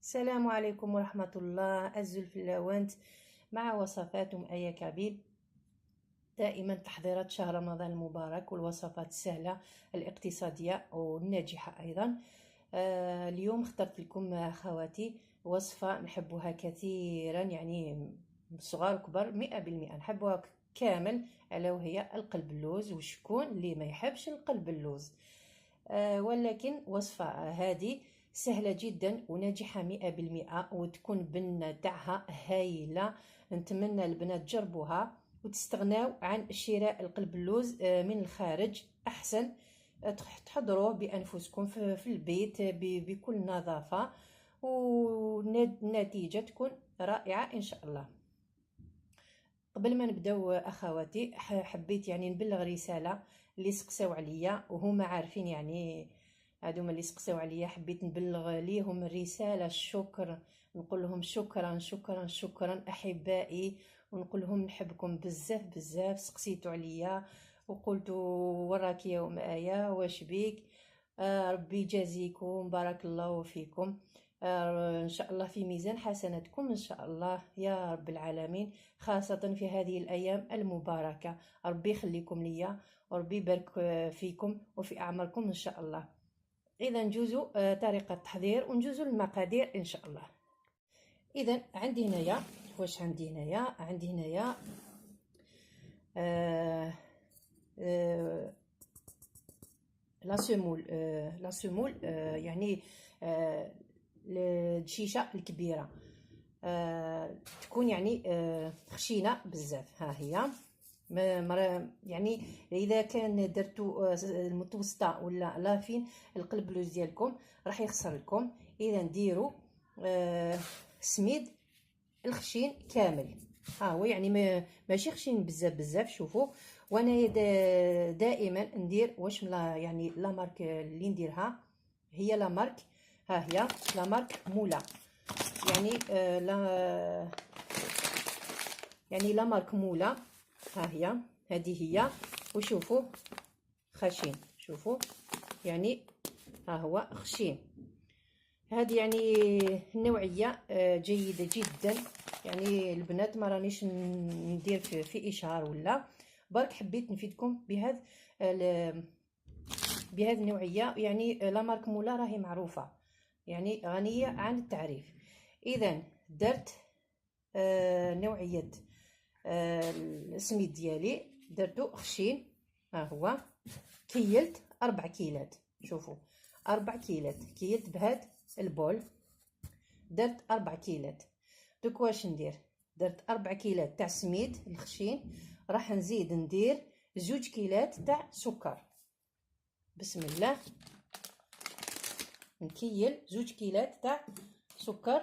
السلام عليكم ورحمة الله. الزلفلاوانت مع وصفات أيا كبيب. دائما تحضيرات شهر رمضان المبارك والوصفات السهلة الاقتصادية والناجحة أيضا. اليوم اخترت لكم أخواتي وصفة نحبها كثيرا، يعني صغار وكبار 100% نحبها كامل، ألا وهي القلب اللوز. وشكون اللي ما يحبش القلب اللوز؟ ولكن وصفة هذه سهلة جدا وناجحة 100%، وتكون بنة تاعها هايلة. نتمنى البنات تجربوها وتستغناو عن شراء القلب اللوز من الخارج. أحسن تحضروه بأنفسكم في البيت بكل نظافة، والنتيجة تكون رائعة إن شاء الله. قبل ما نبداو اخواتي، حبيت يعني نبلغ رساله اللي سقساو عليا وهما عارفين، يعني هادوما اللي سقساو عليا حبيت نبلغ ليهم الرساله الشكر. نقول لهم شكرا شكرا شكرا احبائي، ونقول لهم نحبكم بزاف بزاف. سقسيتوا عليا وقلتوا وراك يا ام ايه واش بيك. ربي يجازيكم، بارك الله فيكم. إن شاء الله في ميزان حسناتكم إن شاء الله يا رب العالمين، خاصة في هذه الأيام المباركة. ربي يخليكم ليا وربي يبارك فيكم وفي أعماركم إن شاء الله. إذا نجوزوا طريقة التحضير ونجوزوا المقادير إن شاء الله. إذا عندي هنايا، واش عندي هنايا؟ عندي هنايا لا سمول يعني الدشيشه الكبيره، تكون يعني خشينه بزاف. ها هي يعني اذا كان درتو المتوسطه ولا لافين القلب لوز ديالكم راح يخسر لكم. اذا نديروا سميد الخشين كامل. ها هو يعني ماشي خشين بزاف بزاف. شوفوا وانا دائما ندير واش يعني لا مارك اللي نديرها هي لا مارك. ها هي لا مارك مولا، يعني لا مارك مولا. ها هي هذه هي. وشوفوا خشين، شوفوا يعني ها هو خشين. هذه يعني النوعيه جيده جدا. يعني البنات ما رانيش ندير في اشهار ولا برك، حبيت نفيدكم بهذه النوعيه. يعني لا مارك مولا راهي معروفه، يعني غنيه عن التعريف. اذا درت نوعيه السميد ديالي درتو خشين. ها هو كيلت 4 كيلات. شوفوا 4 كيلات كيلت بهاد البول، درت 4 كيلات. دوك واش ندير؟ درت 4 كيلات تاع سميد الخشين، راح نزيد ندير 2 كيلات تاع سكر. بسم الله، نكيل 2 كيلات تاع سكر.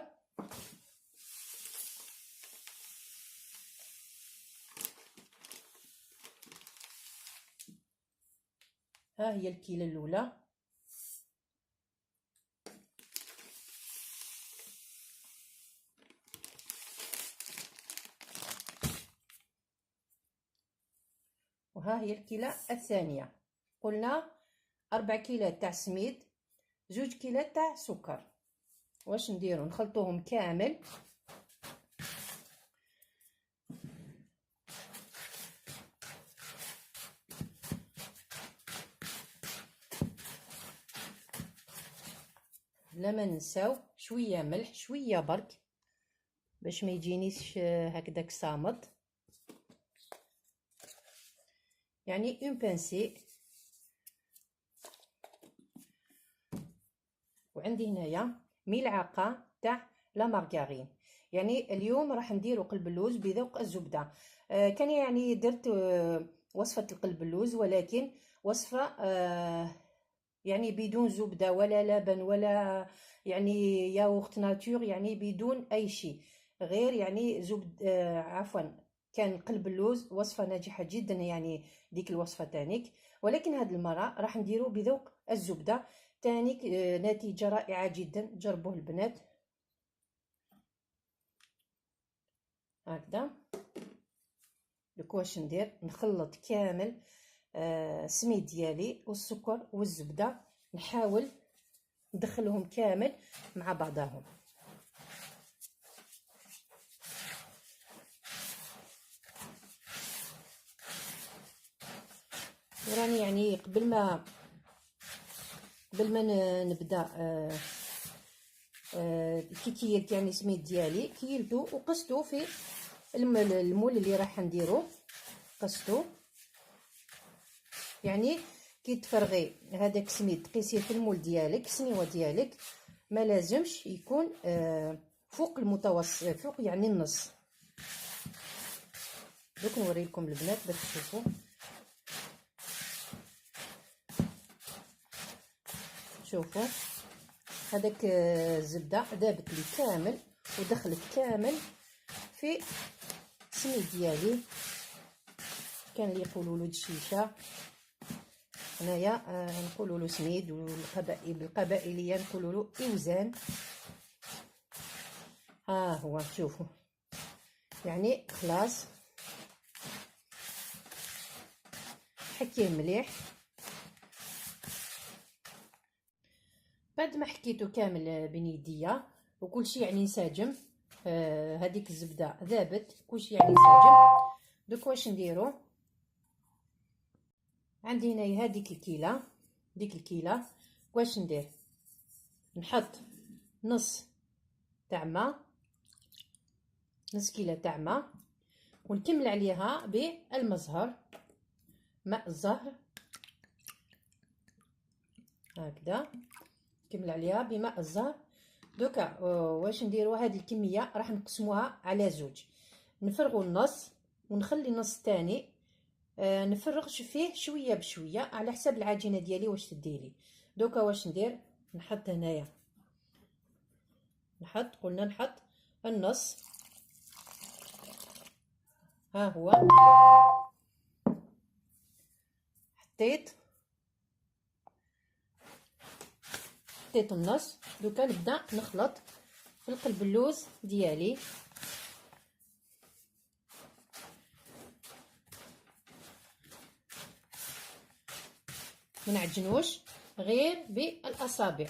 ها هي الكيله الاولى. وها هي الكيله الثانيه. قلنا 4 كيلات تاع سميد 2 كيلات تاع سكر. واش نديرو؟ نخلطوهم كامل. بلا ما ننساو شويه ملح، شويه برك باش ما يجينيش هكذاك صامد، يعني اون بانسي. وعندي هنايا ملعقه تاع لا مارغارين. يعني اليوم راح نديرو قلب اللوز بذوق الزبده. كان يعني درت وصفه القلب اللوز، ولكن وصفه يعني بدون زبده ولا لبن ولا يعني ياغورت ناتور، يعني بدون اي شيء غير يعني زبد. عفوا، كان قلب اللوز وصفه ناجحه جدا، يعني ديك الوصفه تانيك. ولكن هذه المره راح نديرو بذوق الزبده تانيك. نتيجه رائعه جدا، جربوه البنات. هكذا دوك واش ندير؟ نخلط كامل السميد ديالي والسكر والزبده، نحاول ندخلهم كامل مع بعضهم. وراني يعني قبل ما نبدا كي كيلت يعني سميت ديالي، كيلتو وقصتو في المول اللي راح نديرو، قصتو يعني كي تفرغي هذاك سميد تقيسيه في المول ديالك، السنيوه ديالك ما لازمش يكون فوق المتوسط، فوق يعني النص. دوك نوريلكم البنات باش تشوفوا. شوفوا هذاك الزبده ذابت لي كامل ودخلت كامل في السميد ديالي. كان اللي يقولوا له الشيشه، هنايا نقولوا له سميد، بالقبائليه نقولوا له اوزان. ها هو شوفوا يعني خلاص حكيه مليح. بعد ما حكيته كامل بين يديا وكلشي يعني انسجم، هذيك الزبده ذابت كلشي يعني انسجم. دوك واش نديرو؟ عندي هنايا هذيك الكيله، ديك الكيله واش ندير؟ نحط نص تاع ما، نص كيله تاع ما، ونكمل عليها بالماء زهر، ماء الزهر هكذا، نكمل عليها بماء الزهر. دوكا واش نديرو؟ هذه الكميه راح نقسموها على زوج، نفرغوا النص ونخلي النص الثاني نفرغ فيه شويه بشويه على حساب العجينه ديالي واش تديلي. دوكا واش ندير؟ نحط هنايا، قلنا نحط النص، ها هو حطيت النص. دوكا نبدا نخلط في القلب اللوز ديالي، ما نعجنوش غير بالاصابع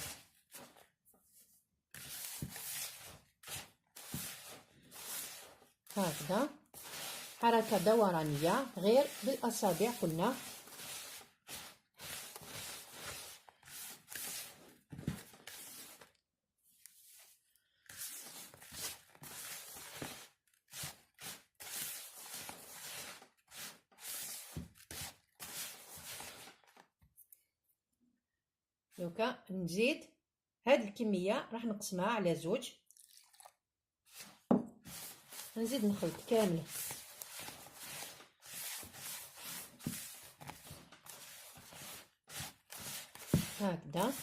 هكذا، حركه دورانيه غير بالاصابع قلنا. دوكا نزيد هاد الكميه راح نقسمها على زوج، نزيد نخلط كامل هكذا.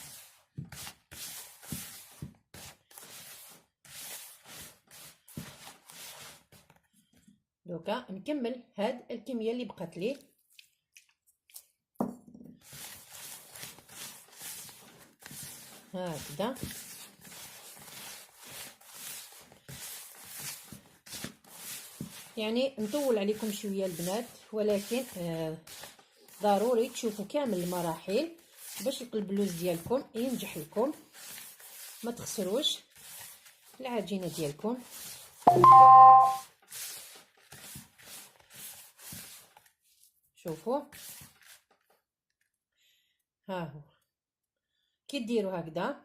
دوكا نكمل هاد الكميه اللي بقات لي هكذا. يعني نطول عليكم شويه البنات، ولكن ضروري تشوفوا كامل المراحل باش القلب اللوز ديالكم ينجح لكم، ما تخسروش العجينه ديالكم. شوفوا ها هو كي ديروا هكذا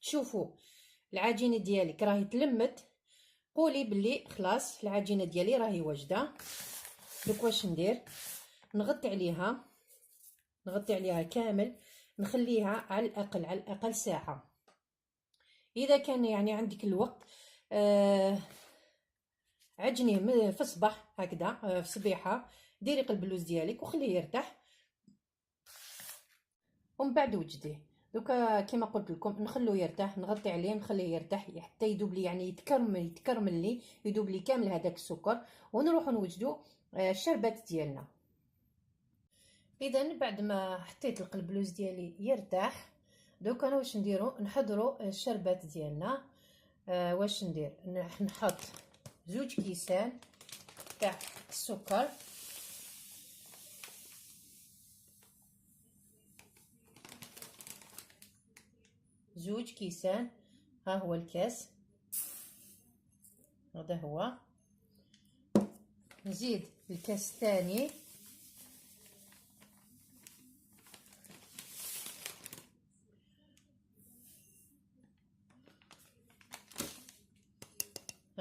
تشوفوا العجينه ديالك راهي تلمت، قولي بلي خلاص العجينه ديالي راهي واجده. دوك واش ندير؟ نغطي عليها كامل، نخليها على الاقل ساعه. اذا كان يعني عندك الوقت عجنيه في الصباح هكذا، في الصبيحه ديري قلب اللوز ديالك وخليه يرتاح ومن بعد وجديه. دوكا كما قلت لكم نخلوه يرتاح، نغطي عليه نخليه يرتاح حتى يذوب لي، يعني يتكرمل لي، يذوب لي كامل هذاك السكر، ونروحوا نوجدوا الشربات ديالنا. اذا بعد ما حطيت القلب اللوز ديالي يرتاح، دوكا انا واش نديرو؟ نحضروا الشربات ديالنا. واش ندير؟ نحط زوج كيسان تاع السكر، زوج كيسان، ها هو الكاس هذا هو. نزيد الكاس الثاني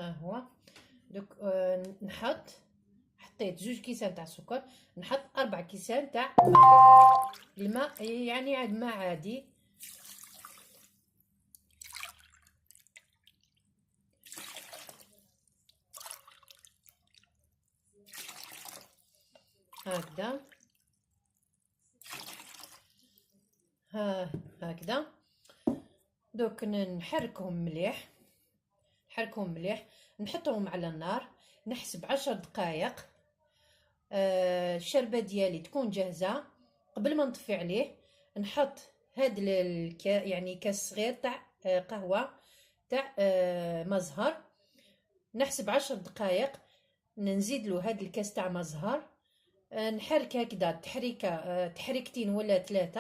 ها هو. دوك حطيت 2 كيسان تاع السكر، نحط 4 كيسان تاع الماء يعني الماء عادي. هكذا هكذا. دوك نحركهم مليح، نحطهم على النار، نحسب 10 دقائق. الشربة ديالي تكون جاهزة. قبل ما نطفي عليه نحط هاد يعني كاس صغير تاع قهوة تاع مزهر، نحسب 10 دقائق، نزيد له هاد الكاس تاع مزهر، نحرك هكذا تحريكتين ولا 3،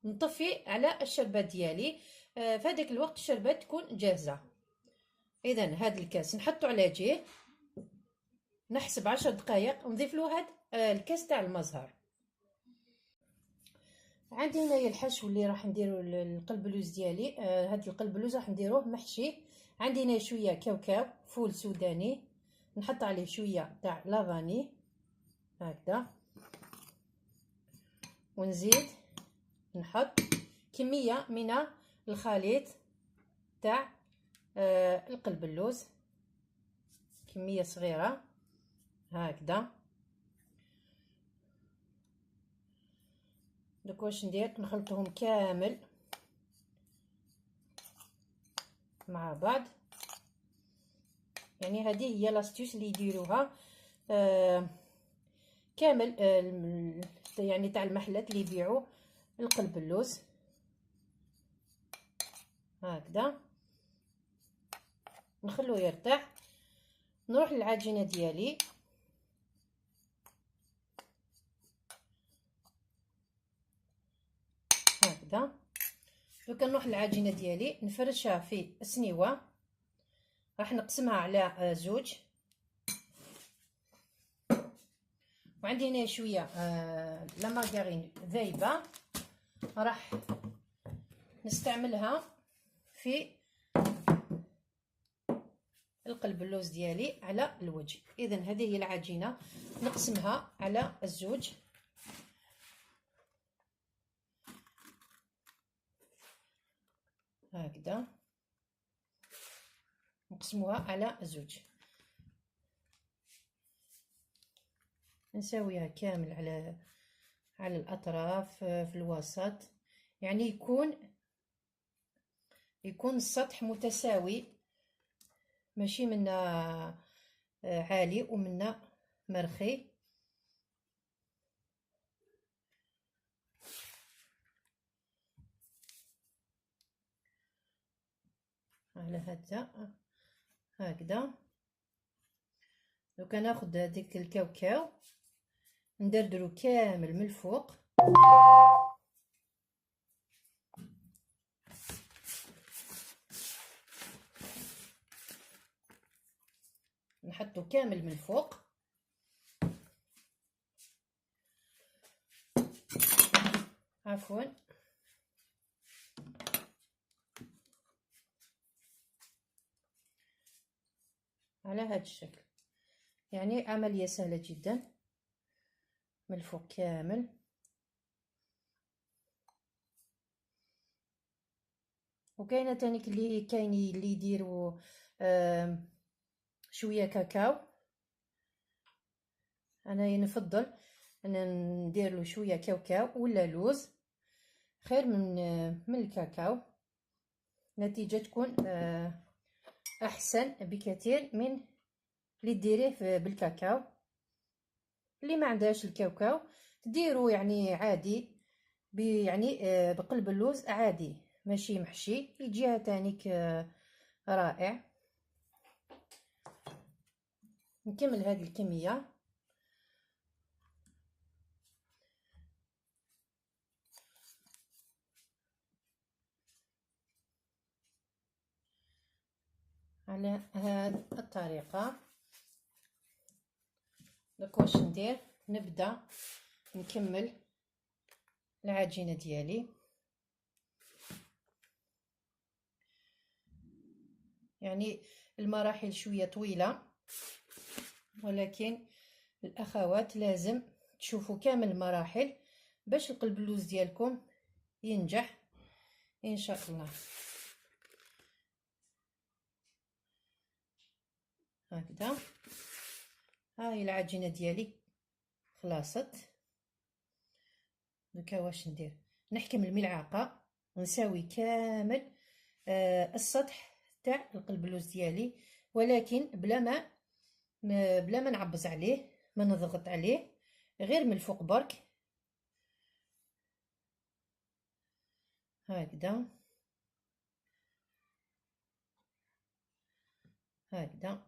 نطفي على الشربة ديالي. في هذاك الوقت الشربة تكون جاهزة. اذا هاد الكاس نحطو على جهه، نحسب 10 دقائق ونضيف له هاد الكاس تاع المزهر. عندي هنايا الحشو اللي راح نديرو القلبلوز ديالي. هاد القلبلوز راح نديروه محشي. عندي هنا شويه كاوكاو فول سوداني، نحط عليه شويه تاع لافاني هكذا، ونزيد نحط كميه من الخليط تاع القلبلوز، كميه صغيره هكذا. دوك واش ندير، نخلطهم كامل مع بعض. يعني هذه هي لاستيوس اللي يديروها كامل يعني تاع المحلات اللي يبيعوا القلبلوز هكذا. نخلوه يرتاح، نروح للعجينه ديالي. هكذا دوك نروح للعجينه ديالي، نفرشها في سنيوه، راح نقسمها على 2. وعندي هنا شويه لا مارغرين ذايبه، راح نستعملها في القلبلوز ديالي على الوجه. اذا هذه هي العجينه، نقسمها على 2 هكذا، نقسموها على 2، نساويها كامل على الاطراف في الوسط، يعني يكون السطح متساوي، ماشي منا عالي ومنا مرخي. على هكذا. دوك ناخذ هذيك الكاوكاو ندردرو كامل من الفوق، نحطو كامل من الفوق. عفوا، على هذا الشكل. يعني عملية سهلة جدا، من الفوق كامل. وكاينه تانيك اللي يديروا شويه كاكاو. انا نفضل انا ندير له شويه كاوكاو ولا لوز، خير من الكاكاو. نتيجه تكون احسن بكثير من اللي ديريه بالكاكاو. اللي ما عندهاش الكاوكاو تديروا يعني عادي، يعني بقلب اللوز عادي ماشي محشي، يجيها تانيك رائع. نكمل هذه الكميه. على هذه الطريقه. دوك واش ندير، نبدا نكمل العجينه ديالي. يعني المراحل شوية طويلة، ولكن الأخوات لازم تشوفوا كامل المراحل باش القلب اللوز ديالكم ينجح إن شاء الله. هكذا. هاي العجينة ديالي خلاصت. دوكا واش ندير؟ نحكم الملعقة ونساوي كامل السطح تاع القلب اللوز ديالي، ولكن بلا ما نعبز عليه، ما نضغط عليه، غير من الفوق برك هكذا هكذا.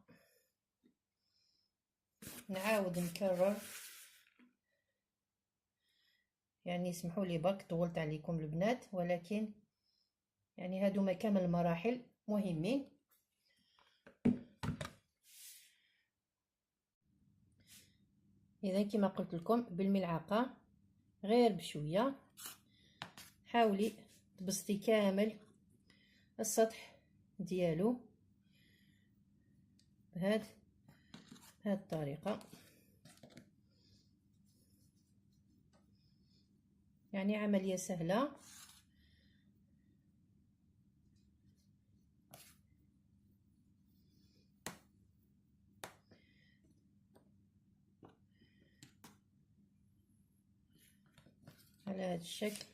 نعاود نكرر، يعني اسمحوا لي برك طولت عليكم البنات، ولكن يعني هادو كامل المراحل مهمين. اذا كما قلت لكم بالملعقه غير بشويه حاولي تبسطي كامل السطح ديالو بهاد الطريقه، يعني عمليه سهله. على هذا الشكل.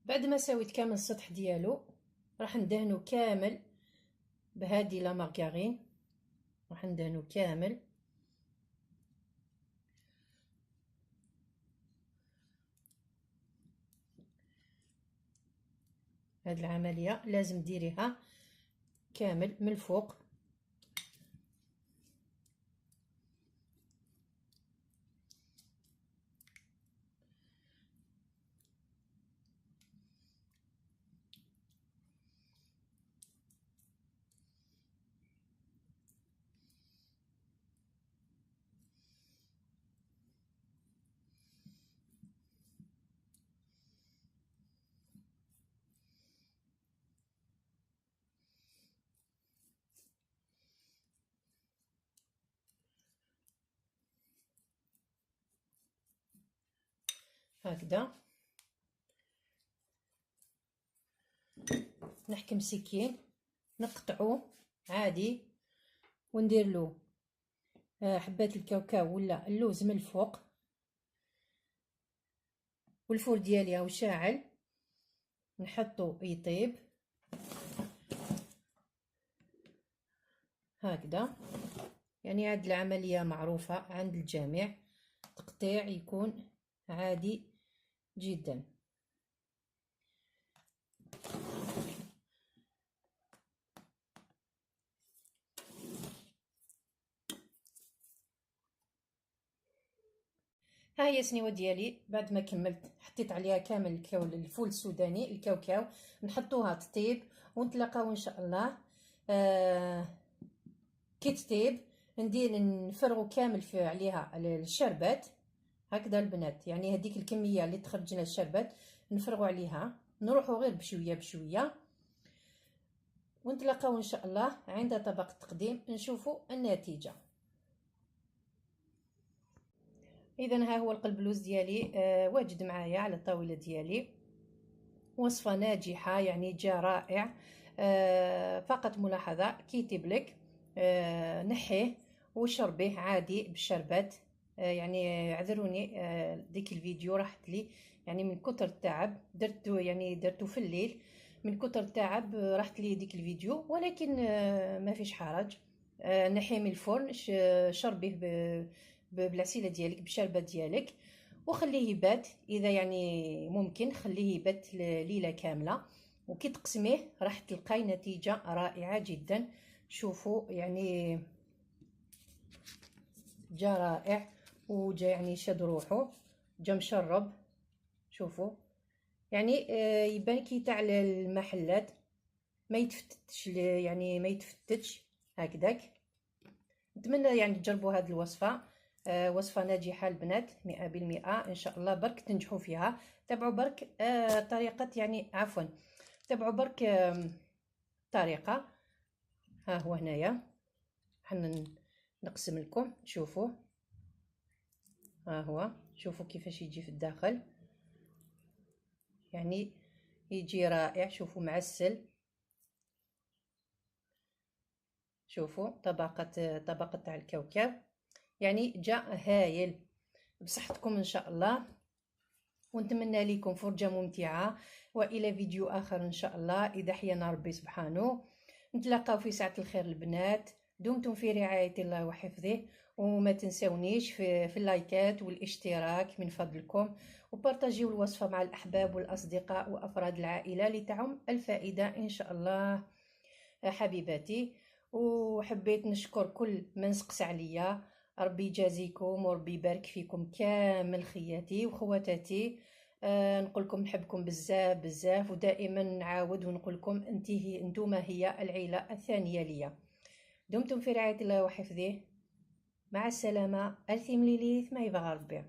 بعد ما سويت كامل السطح ديالو راح ندهنو كامل بهذه لا مارغرين، راح ندهنو كامل. هاد العمليه لازم ديريها كامل من الفوق. هكذا نحكم سكين نقطعو عادي وندير له حبات الكاوكاو ولا اللوز من الفوق، والفور ديالي هاو شاعل نحطو يطيب هكذا. يعني هاد العملية معروفة عند الجميع، تقطيع يكون عادي جدا. ها هي السنيوه ديالي بعد ما كملت حطيت عليها كامل الفول السوداني الكاوكاو، نحطوها تطيب ونتلاقاو ان شاء الله كي تطيب. ندير نفرغو كامل في عليها الشربات هكذا البنات، يعني هذيك الكميه اللي تخرج لنا الشربات نفرغو عليها، نروحو غير بشويه بشويه، ونتلاقاو ان شاء الله عند طبق التقديم نشوفوا النتيجه. اذا ها هو القلب اللوز ديالي واجد معايا على الطاوله ديالي، وصفه ناجحه يعني جا رائع. فقط ملاحظه كي يطيب لك نحيه وشربيه عادي بالشربات. يعني اعذروني ديك الفيديو راحت لي يعني من كتر التعب، درتو في الليل، من كتر التعب راحت لي ديك الفيديو، ولكن ما فيش حرج. نحيه من الفرن، شربيه بالعسيله ديالك بالشربه ديالك، وخليه يبات اذا يعني ممكن خليه يبات ليله كامله، وكي تقسميه راح تلقاي نتيجه رائعه جدا. شوفوا يعني جا رائع وجا يعني شد روحه، جا مشرب. شوفوا يعني يبان كي تاع المحلات، ما يتفتتش يعني ما يتفتتش هكذاك. نتمنى يعني تجربوا هذه الوصفه وصفة ناجحة البنات 100%. إن شاء الله برك تنجحوا فيها. تابعوا برك طريقة، يعني عفوا، تابعوا برك طريقة. ها هو هنايا، حنا نقسم لكم شوفوا. ها هو شوفوا كيفاش يجي في الداخل، يعني يجي رائع. شوفوا معسل، شوفوا طبقة تاع الكاوكاو، يعني جاء هايل. بصحتكم ان شاء الله، ونتمنى لكم فرجة ممتعة، والى فيديو اخر ان شاء الله اذا حيانا ربي سبحانه. نتلاقاو في ساعة الخير البنات. دمتم في رعاية الله وحفظه، وما تنسونيش في اللايكات والاشتراك من فضلكم، وبارطاجيو الوصفة مع الأحباب والأصدقاء وأفراد العائلة لتعم الفائدة إن شاء الله حبيباتي. وحبيت نشكر كل من سقس عليا. ربي يجازيكم وربي يبارك فيكم كامل خياتي وخواتاتي. نقول لكم نحبكم بزاف بزاف، ودائما نعاود ونقول لكم انتوما هي العيله الثانيه ليا. دمتم في رعايه الله وحفظه. مع السلامه. الثي مليليث ما يبغى ربي.